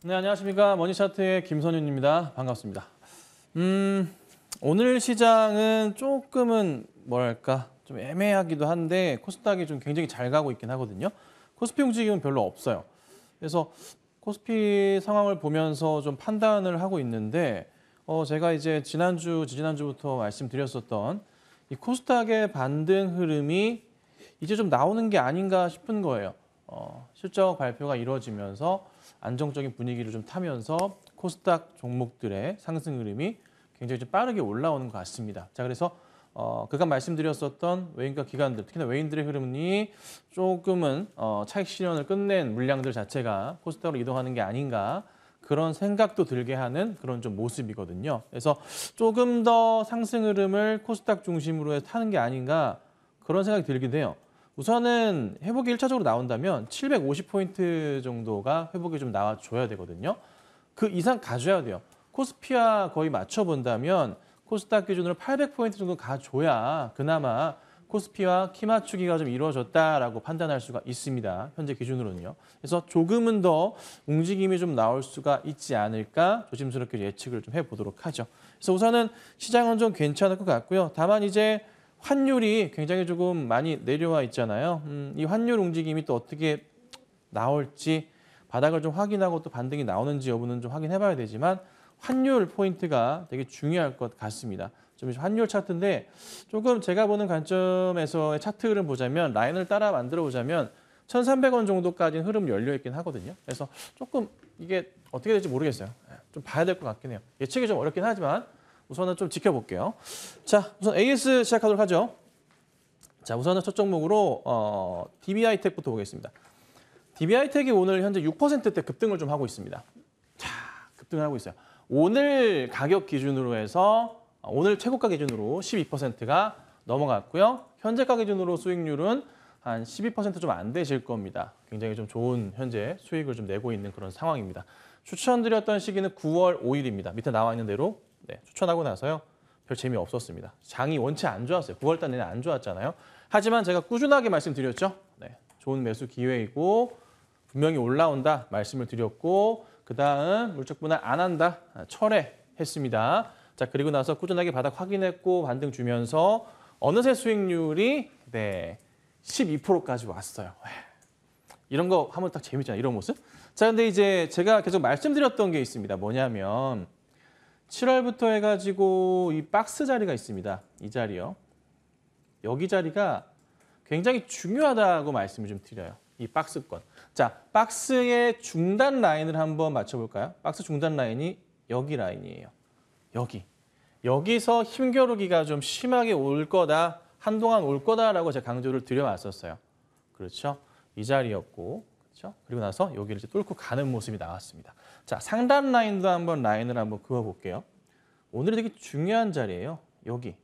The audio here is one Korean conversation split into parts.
네, 안녕하십니까. 머니차트의 김선윤입니다. 반갑습니다. 오늘 시장은 조금은 뭐랄까 좀 애매하기도 한데 코스닥이 좀 굉장히 잘 가고 있긴 하거든요. 코스피 움직임은 별로 없어요. 그래서 코스피 상황을 보면서 좀 판단을 하고 있는데 제가 이제 지지난주부터 말씀드렸었던 이 코스닥의 반등 흐름이 이제 좀 나오는 게 아닌가 싶은 거예요. 실적 발표가 이루어지면서 안정적인 분위기를 좀 타면서 코스닥 종목들의 상승 흐름이 굉장히 좀 빠르게 올라오는 것 같습니다. 자, 그래서 그간 말씀드렸었던 외인과 기관들, 특히나 외인들의 흐름이 조금은 차익 실현을 끝낸 물량들 자체가 코스닥으로 이동하는 게 아닌가 그런 생각도 들게 하는 그런 좀 모습이거든요. 그래서 조금 더 상승 흐름을 코스닥 중심으로 해서 타는 게 아닌가 그런 생각이 들기도 해요. 우선은 회복이 1차적으로 나온다면 750포인트 정도가 회복이 좀 나와줘야 되거든요. 그 이상 가줘야 돼요. 코스피와 거의 맞춰본다면 코스닥 기준으로 800포인트 정도 가줘야 그나마 코스피와 키 맞추기가 좀 이루어졌다라고 판단할 수가 있습니다. 현재 기준으로는요. 그래서 조금은 더 움직임이 좀 나올 수가 있지 않을까 조심스럽게 예측을 좀 해보도록 하죠. 그래서 우선은 시장은 좀 괜찮을 것 같고요. 다만 이제 환율이 굉장히 조금 많이 내려와 있잖아요. 이 환율 움직임이 또 어떻게 나올지 바닥을 좀 확인하고 또 반등이 나오는지 여부는 좀 확인해 봐야 되지만 환율 포인트가 되게 중요할 것 같습니다. 좀 환율 차트인데 조금 제가 보는 관점에서의 차트 흐름 보자면 라인을 따라 만들어 보자면 1,300원 정도까지는 흐름 열려 있긴 하거든요. 그래서 조금 이게 어떻게 될지 모르겠어요. 좀 봐야 될 것 같긴 해요. 예측이 좀 어렵긴 하지만 우선은 좀 지켜볼게요. 자, 우선 AS 시작하도록 하죠. 자, 우선은 첫 종목으로 DB하이텍부터 보겠습니다. DB하이텍이 오늘 현재 6%대 급등을 좀 하고 있습니다. 자, 급등을 하고 있어요. 오늘 가격 기준으로 해서 오늘 최고가 기준으로 12%가 넘어갔고요. 현재가 기준으로 수익률은 한 12% 좀 안 되실 겁니다. 굉장히 좀 좋은 현재 수익을 좀 내고 있는 그런 상황입니다. 추천드렸던 시기는 9월 5일입니다. 밑에 나와 있는 대로 추천하고 나서요. 별 재미없었습니다. 장이 원체 안 좋았어요. 9월 달 내내 안 좋았잖아요. 하지만 제가 꾸준하게 말씀드렸죠. 좋은 매수 기회이고 분명히 올라온다 말씀을 드렸고 그다음 물적 분할 안 한다 철회했습니다. 자, 그리고 나서 꾸준하게 바닥 확인했고 반등 주면서 어느새 수익률이 12%까지 왔어요. 이런 거 하면 딱 재밌잖아요. 이런 모습. 자, 근데 이제 제가 계속 말씀드렸던 게 있습니다. 뭐냐면 7월부터 해가지고 이 박스 자리가 있습니다. 이 자리요. 여기 자리가 굉장히 중요하다고 말씀을 좀 드려요. 이 박스권. 자, 박스의 중단 라인을 한번 맞춰볼까요? 박스 중단 라인이 여기 라인이에요. 여기서 힘겨루기가 좀 심하게 올 거다. 한동안 올 거다라고 제가 강조를 드려왔었어요. 그렇죠? 이 자리였고, 그렇죠? 그리고 나서 여기를 이제 뚫고 가는 모습이 나왔습니다. 자, 상단 라인도 라인을 한번 그어볼게요. 오늘이 되게 중요한 자리예요. 여기.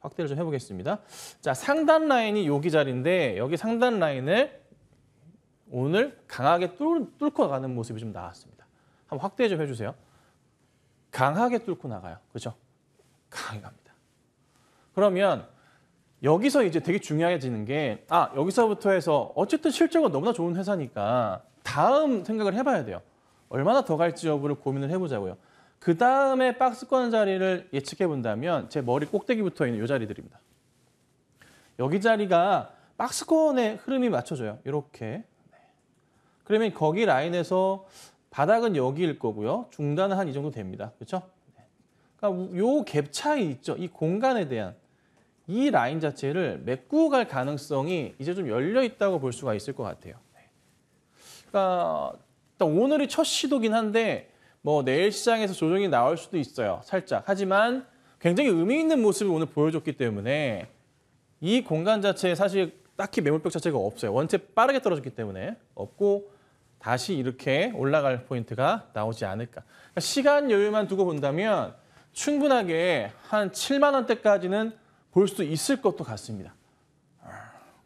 확대를 좀 해보겠습니다. 자, 상단 라인이 여기 자리인데 여기 상단 라인을 오늘 강하게 뚫고 가는 모습이 좀 나왔습니다. 한번 확대 좀 해주세요. 강하게 뚫고 나가요. 그렇죠? 강하게 갑니다. 그러면 여기서 이제 되게 중요해지는 게 여기서부터 해서 어쨌든 실적은 너무나 좋은 회사니까 다음 생각을 해봐야 돼요. 얼마나 더 갈지 여부를 고민을 해보자고요. 그 다음에 박스권 자리를 예측해 본다면 제 머리 꼭대기부터 있는 이 자리들입니다. 여기 자리가 박스권의 흐름이 맞춰져요. 이렇게. 그러면 거기 라인에서 바닥은 여기일 거고요. 중단은 한 이 정도 됩니다. 그렇죠? 그러니까 요 갭 차이 있죠. 이 공간에 대한 이 라인 자체를 메꾸고 갈 가능성이 이제 좀 열려 있다고 볼 수가 있을 것 같아요. 그러니까 일단 오늘이 첫 시도긴 한데 뭐 내일 시장에서 조정이 나올 수도 있어요. 살짝. 하지만 굉장히 의미 있는 모습을 오늘 보여줬기 때문에 이 공간 자체에 사실 딱히 매물벽 자체가 없어요. 원체 빠르게 떨어졌기 때문에 없고 다시 이렇게 올라갈 포인트가 나오지 않을까. 그러니까 시간 여유만 두고 본다면 충분하게 한 7만 원대까지는 볼 수 있을 것도 같습니다.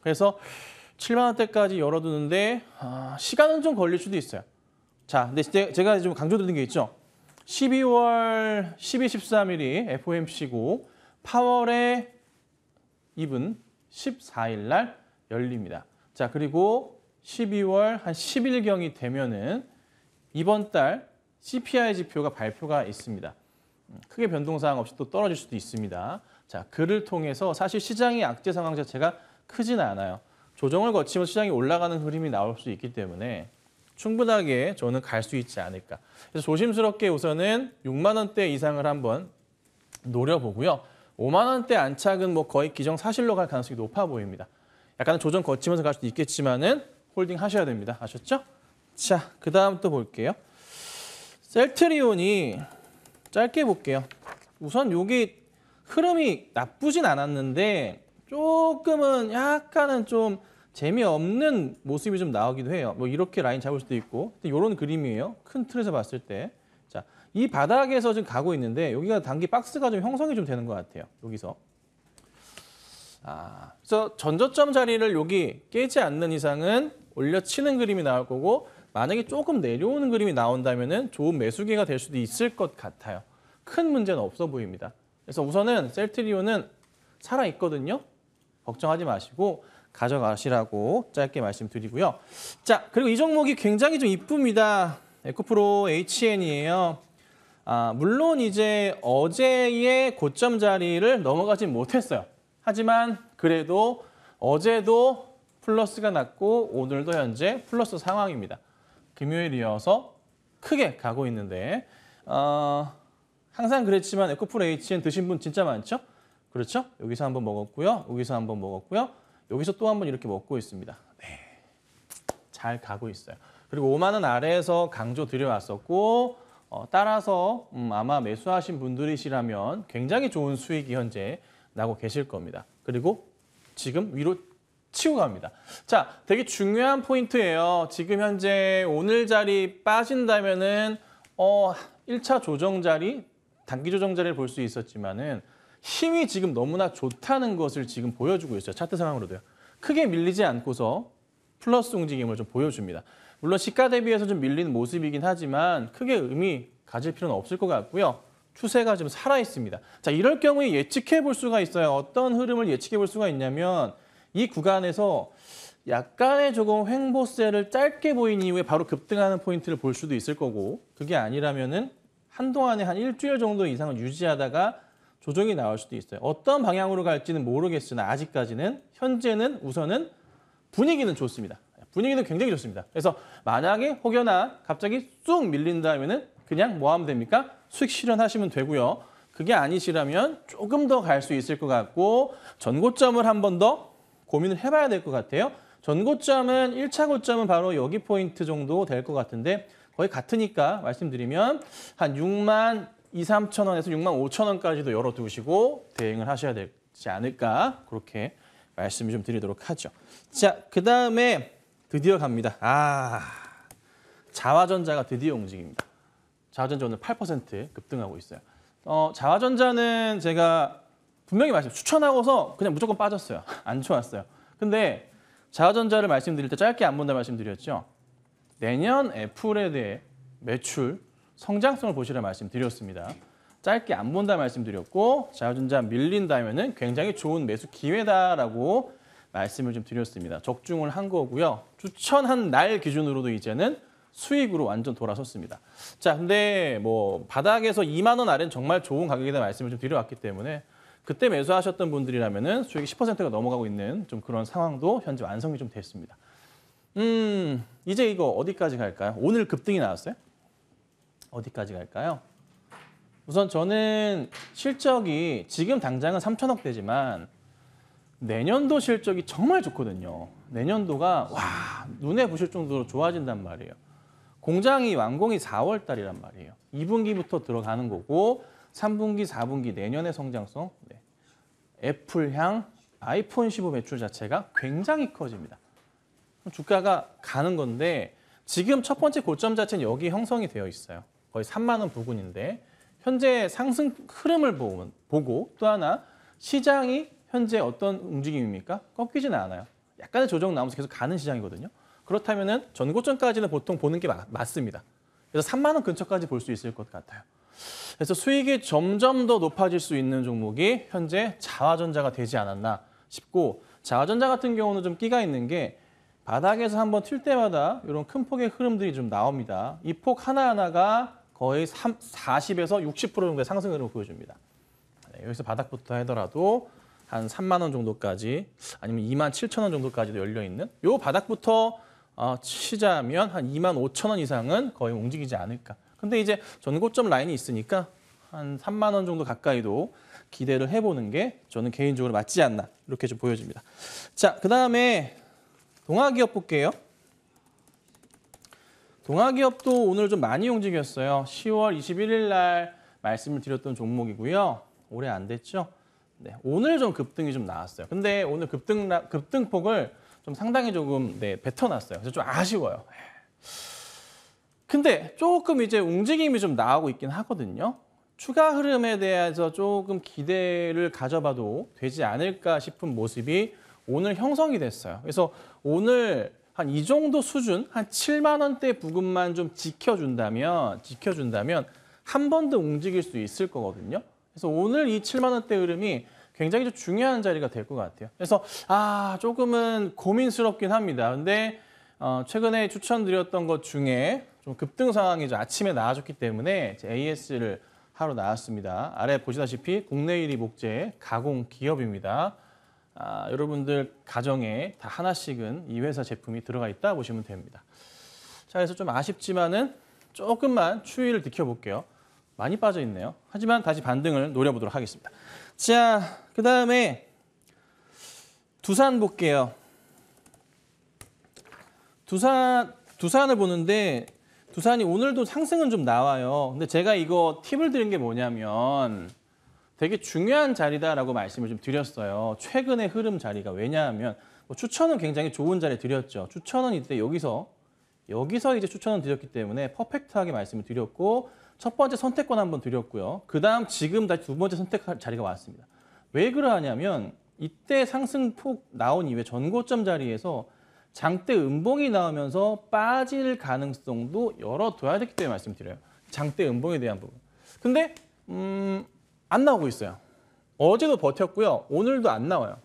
그래서 7만 원대까지 열어두는데 시간은 좀 걸릴 수도 있어요. 자, 근데 제가 좀 강조드린 게 있죠. 12월 12, 13일이 FOMC고 8월에 입은 14일 날 열립니다. 자, 그리고 12월 한 10일경이 되면은 이번 달 CPI 지표가 발표가 있습니다. 크게 변동사항 없이 또 떨어질 수도 있습니다. 자, 그를 통해서 사실 시장의 악재 상황 자체가 크지는 않아요. 조정을 거치면서 시장이 올라가는 흐름이 나올 수 있기 때문에 충분하게 저는 갈 수 있지 않을까. 그래서 조심스럽게 우선은 6만 원대 이상을 한번 노려보고요. 5만 원대 안착은 뭐 거의 기정사실로 갈 가능성이 높아 보입니다. 약간은 조정 거치면서 갈 수도 있겠지만은 홀딩 하셔야 됩니다. 아셨죠? 자, 그 다음 또 볼게요. 셀트리온이 짧게 볼게요. 우선 여기 흐름이 나쁘진 않았는데 조금은 약간은 좀 재미없는 모습이 좀 나오기도 해요. 뭐 이렇게 라인 잡을 수도 있고 이런 그림이에요. 큰 틀에서 봤을 때. 자, 이 바닥에서 지금 가고 있는데 여기가 단기 박스가 좀 형성이 좀 되는 것 같아요. 여기서. 그래서 전저점 자리를 여기 깨지 않는 이상은 올려치는 그림이 나올 거고 만약에 조금 내려오는 그림이 나온다면은 좋은 매수기가 될 수도 있을 것 같아요. 큰 문제는 없어 보입니다. 그래서 우선은 셀트리온은 살아있거든요. 걱정하지 마시고 가져가시라고 짧게 말씀드리고요. 자, 그리고 이 종목이 굉장히 좀 이쁩니다. 에코프로 HN이에요. 물론 이제 어제의 고점 자리를 넘어가진 못했어요. 하지만 그래도 어제도 플러스가 났고 오늘도 현재 플러스 상황입니다. 금요일이어서 크게 가고 있는데 항상 그랬지만 에코프로 HN 드신 분 진짜 많죠? 그렇죠? 여기서 한번 먹었고요. 여기서 한번 먹었고요. 여기서 또 한번 이렇게 먹고 있습니다. 네, 잘 가고 있어요. 그리고 5만 원 아래에서 강조 드려왔었고 따라서 아마 매수하신 분들이시라면 굉장히 좋은 수익이 현재 나고 계실 겁니다. 그리고 지금 위로 치고 갑니다. 자, 되게 중요한 포인트예요. 지금 현재 오늘 자리 빠진다면은 1차 조정 자리, 단기 조정 자리를 볼 수 있었지만은 힘이 지금 너무나 좋다는 것을 지금 보여주고 있어요. 차트 상황으로도요. 크게 밀리지 않고서 플러스 움직임을 좀 보여줍니다. 물론 시가 대비해서 좀 밀리는 모습이긴 하지만 크게 의미 가질 필요는 없을 것 같고요. 추세가 좀 살아있습니다. 자, 이럴 경우에 예측해 볼 수가 있어요. 어떤 흐름을 예측해 볼 수가 있냐면 이 구간에서 약간의 조금 횡보세를 짧게 보인 이후에 바로 급등하는 포인트를 볼 수도 있을 거고 그게 아니라면은 한동안에 한 일주일 정도 이상을 유지하다가 조정이 나올 수도 있어요. 어떤 방향으로 갈지는 모르겠으나 아직까지는 현재는 우선은 분위기는 좋습니다. 분위기는 굉장히 좋습니다. 그래서 만약에 혹여나 갑자기 쑥 밀린다면은 그냥 뭐 하면 됩니까? 수익 실현하시면 되고요. 그게 아니시라면 조금 더 갈 수 있을 것 같고 전고점을 한 번 더 고민을 해봐야 될 것 같아요. 전고점은 1차 고점은 바로 여기 포인트 정도 될 것 같은데 거의 같으니까 말씀드리면 한 6만 2, 3천 원에서 6만 5천 원까지도 열어두시고 대응을 하셔야 되지 않을까 그렇게 말씀을 좀 드리도록 하죠. 자, 그다음에 드디어 갑니다. 자화전자가 드디어 움직입니다. 자화전자 오늘 8% 급등하고 있어요. 자화전자는 제가 분명히 추천하고서 그냥 무조건 빠졌어요. 안 좋았어요. 근데 자화전자를 말씀드릴 때 짧게 안 본다 말씀드렸죠. 내년 애플에 대해 매출 성장성을 보시라 말씀드렸습니다. 짧게 안 본다 말씀드렸고 자화전자 밀린다면은 굉장히 좋은 매수 기회다라고 말씀을 좀 드렸습니다. 적중을 한 거고요. 추천한 날 기준으로도 이제는 수익으로 완전 돌아섰습니다. 자, 근데 뭐 바닥에서 2만 원 아래는 정말 좋은 가격이다 말씀을 좀 드려왔기 때문에 그때 매수하셨던 분들이라면은 수익이 10%가 넘어가고 있는 좀 그런 상황도 현재 완성이 좀 됐습니다. 이제 이거 어디까지 갈까요? 오늘 급등이 나왔어요? 어디까지 갈까요? 우선 저는 실적이 지금 당장은 3천억대지만 내년도 실적이 정말 좋거든요. 내년도가 눈에 부실 정도로 좋아진단 말이에요. 공장이 완공이 4월 달이란 말이에요. 2분기부터 들어가는 거고 3분기, 4분기 내년의 성장성, 애플향 아이폰 15 매출 자체가 굉장히 커집니다. 주가가 가는 건데 지금 첫 번째 고점 자체는 여기 형성이 되어 있어요. 거의 3만 원 부근인데 현재 상승 흐름을 보고 또 하나 시장이 현재 어떤 움직임입니까? 꺾이지는 않아요. 약간의 조정 나오면서 계속 가는 시장이거든요. 그렇다면은 전고점까지는 보통 보는 게 맞습니다. 그래서 3만 원 근처까지 볼 수 있을 것 같아요. 그래서 수익이 점점 더 높아질 수 있는 종목이 현재 자화전자가 되지 않았나 싶고, 자화전자 같은 경우는 좀 끼가 있는 게 바닥에서 한번 튈 때마다 이런 큰 폭의 흐름들이 좀 나옵니다. 이 폭 하나하나가 거의 40에서 60% 정도의 상승 흐름을 보여줍니다. 네, 여기서 바닥부터 하더라도 한 3만 원 정도까지, 아니면 2만 7천 원 정도까지도 열려 있는 요 바닥부터 치자면 한 2만 5천 원 이상은 거의 움직이지 않을까. 근데 이제 전고점 라인이 있으니까 한 3만 원 정도 가까이도 기대를 해보는 게 저는 개인적으로 맞지 않나, 이렇게 좀 보여집니다. 자, 그다음에 동아기업 볼게요. 동아기업도 오늘 좀 많이 움직였어요. 10월 21일 날 말씀을 드렸던 종목이고요. 오래 안 됐죠? 네, 오늘 좀 급등이 좀 나왔어요. 근데 오늘 급등폭을 좀 상당히 조금 뱉어놨어요. 그래서 좀 아쉬워요. 근데 조금 이제 움직임이 좀 나오고 있긴 하거든요. 추가 흐름에 대해서 조금 기대를 가져봐도 되지 않을까 싶은 모습이 오늘 형성이 됐어요. 그래서 오늘 한 이 정도 수준, 한 7만 원대 부근만 좀 지켜준다면 한 번 더 움직일 수 있을 거거든요. 그래서 오늘 이 7만 원대 흐름이 굉장히 좀 중요한 자리가 될 것 같아요. 그래서 조금은 고민스럽긴 합니다. 근데 최근에 추천드렸던 것 중에 좀 급등 상황이 좀 아침에 나와줬기 때문에 AS를 하러 나왔습니다. 아래 보시다시피 국내 1위 목재 가공 기업입니다. 여러분들 가정에 다 하나씩은 이 회사 제품이 들어가 있다 보시면 됩니다. 자, 그래서 좀 아쉽지만은 조금만 추이를 지켜볼게요. 많이 빠져 있네요. 하지만 다시 반등을 노려보도록 하겠습니다. 자, 그다음에 두산 볼게요. 두산을 보는데 두산이 오늘도 상승은 좀 나와요. 근데 제가 이거 팁을 드린 게 뭐냐면 되게 중요한 자리다라고 말씀을 좀 드렸어요. 최근의 흐름 자리가. 왜냐하면 추천은 굉장히 좋은 자리에 드렸죠. 추천은 이때 여기서 이제 추천을 드렸기 때문에 퍼펙트하게 말씀을 드렸고, 첫 번째 선택권 한번 드렸고요. 그다음 지금 다시 두 번째 선택할 자리가 왔습니다. 왜 그러하냐면 이때 상승폭 나온 이후에 전고점 자리에서 장대 음봉이 나오면서 빠질 가능성도 열어둬야 되기 때문에 말씀드려요. 장대 음봉에 대한 부분. 근데 안 나오고 있어요. 어제도 버텼고요. 오늘도 안 나와요.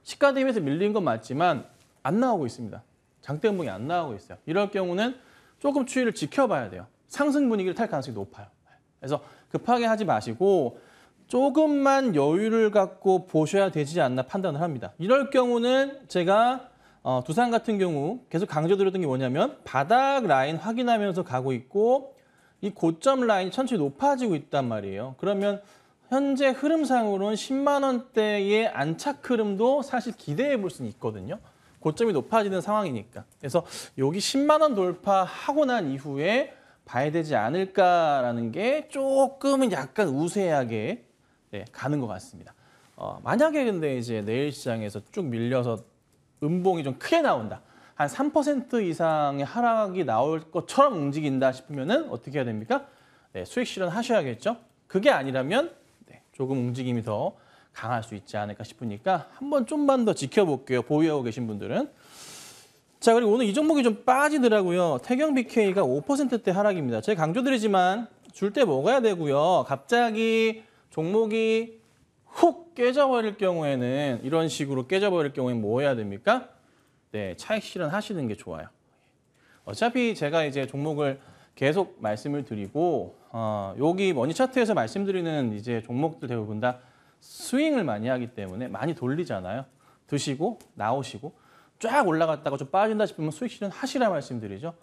시가 대비해서 밀린 건 맞지만 안 나오고 있습니다. 장대 음봉이 안 나오고 있어요. 이럴 경우는 조금 추이를 지켜봐야 돼요. 상승 분위기를 탈 가능성이 높아요. 그래서 급하게 하지 마시고 조금만 여유를 갖고 보셔야 되지 않나 판단을 합니다. 이럴 경우는 제가 두산 같은 경우 계속 강조드렸던 게 뭐냐면 바닥 라인 확인하면서 가고 있고 이 고점 라인이 천천히 높아지고 있단 말이에요. 그러면 현재 흐름상으로는 10만 원대의 안착 흐름도 사실 기대해 볼 수는 있거든요. 고점이 높아지는 상황이니까. 그래서 여기 10만 원 돌파하고 난 이후에 봐야 되지 않을까라는 게 조금은 약간 우세하게 가는 것 같습니다. 만약에 근데 이제 내일 시장에서 쭉 밀려서 음봉이 좀 크게 나온다. 한 3% 이상의 하락이 나올 것처럼 움직인다 싶으면은 어떻게 해야 됩니까? 수익 실현하셔야겠죠. 그게 아니라면 조금 움직임이 더 강할 수 있지 않을까 싶으니까 한번 좀만 더 지켜볼게요. 보유하고 계신 분들은. 자, 그리고 오늘 이 종목이 좀 빠지더라고요. 태경 BK가 5%대 하락입니다. 제가 강조드리지만 줄 때 먹어야 되고요. 갑자기 종목이 훅 깨져버릴 경우에는, 이런 식으로 깨져버릴 경우에는 뭐 해야 됩니까? 차익 실현하시는 게 좋아요. 어차피 제가 이제 종목을 계속 말씀을 드리고 여기 머니 차트에서 말씀드리는 이제 종목들 대부분 다 스윙을 많이 하기 때문에 많이 돌리잖아요. 드시고 나오시고 쫙 올라갔다가 좀 빠진다 싶으면 수익 실현 하시라 말씀드리죠.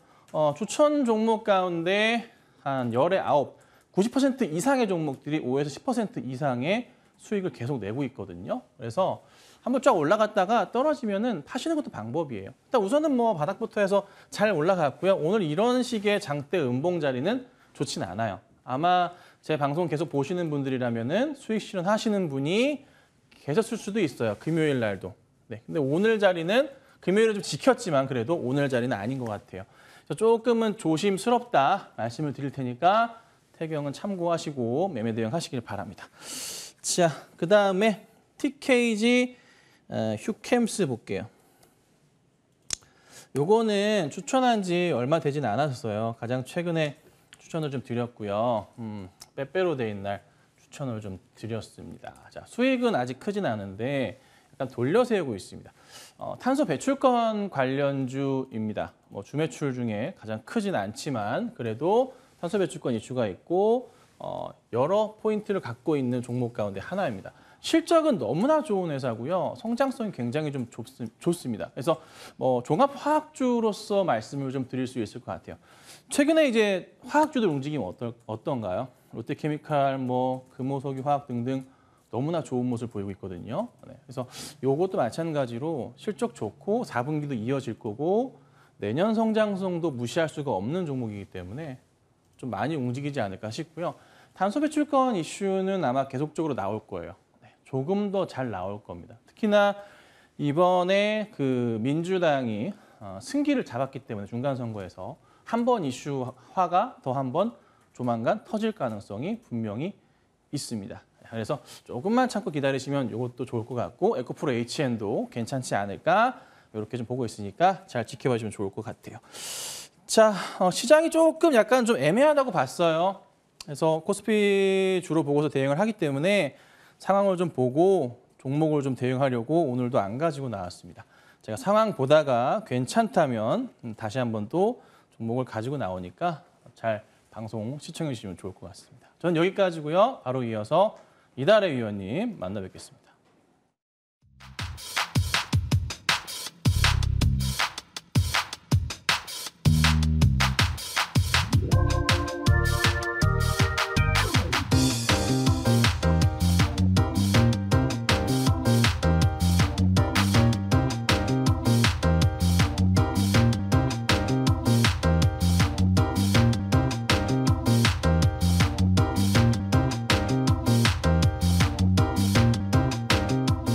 추천 종목 가운데 한 10에 9, 90% 이상의 종목들이 5에서 10% 이상의 수익을 계속 내고 있거든요. 그래서 한번 쫙 올라갔다가 떨어지면은 파시는 것도 방법이에요. 일단 우선은 뭐 바닥부터 해서 잘 올라갔고요. 오늘 이런 식의 장대 음봉 자리는 좋진 않아요. 아마 제 방송 계속 보시는 분들이라면은 수익 실현하시는 분이 계셨을 수도 있어요. 금요일 날도. 근데 오늘 자리는 금요일을 좀 지켰지만 그래도 오늘 자리는 아닌 것 같아요. 그래서 조금은 조심스럽다 말씀을 드릴 테니까 태경은 참고하시고 매매 대응하시길 바랍니다. 자, 그 다음에 TKG 휴캠스 볼게요. 요거는 추천한 지 얼마 되진 않았어요. 가장 최근에 추천을 좀 드렸고요. 빼빼로 데이인 날 추천을 좀 드렸습니다. 자, 수익은 아직 크진 않은데 약간 돌려 세우고 있습니다. 탄소 배출권 관련주입니다. 뭐 주매출 중에 가장 크진 않지만 그래도 탄소 배출권 이슈가 있고 여러 포인트를 갖고 있는 종목 가운데 하나입니다. 실적은 너무나 좋은 회사고요. 성장성이 굉장히 좀 좋습니다. 그래서 뭐 종합화학주로서 말씀을 좀 드릴 수 있을 것 같아요. 최근에 이제 화학주들 움직임 어떤가요? 롯데케미칼, 뭐 금호석유 화학 등등 너무나 좋은 모습을 보이고 있거든요. 네, 그래서 요것도 마찬가지로 실적 좋고 4분기도 이어질 거고 내년 성장성도 무시할 수가 없는 종목이기 때문에 좀 많이 움직이지 않을까 싶고요. 탄소 배출권 이슈는 아마 계속적으로 나올 거예요. 네, 조금 더 잘 나올 겁니다. 특히나 이번에 그 민주당이 승기를 잡았기 때문에 중간 선거에서 한 번 이슈화가 더 한 번 조만간 터질 가능성이 분명히 있습니다. 그래서 조금만 참고 기다리시면 이것도 좋을 것 같고 에코프로 HN도 괜찮지 않을까 이렇게 좀 보고 있으니까 잘 지켜봐 주시면 좋을 것 같아요. 자, 시장이 조금 약간 좀 애매하다고 봤어요. 그래서 코스피 주로 보고서 대응을 하기 때문에 상황을 좀 보고 종목을 좀 대응하려고 오늘도 안 가지고 나왔습니다. 제가 상황 보다가 괜찮다면 다시 한번 또 종목을 가지고 나오니까 잘 방송 시청해 주시면 좋을 것 같습니다. 저는 여기까지고요. 바로 이어서 이달의 위원님 만나 뵙겠습니다.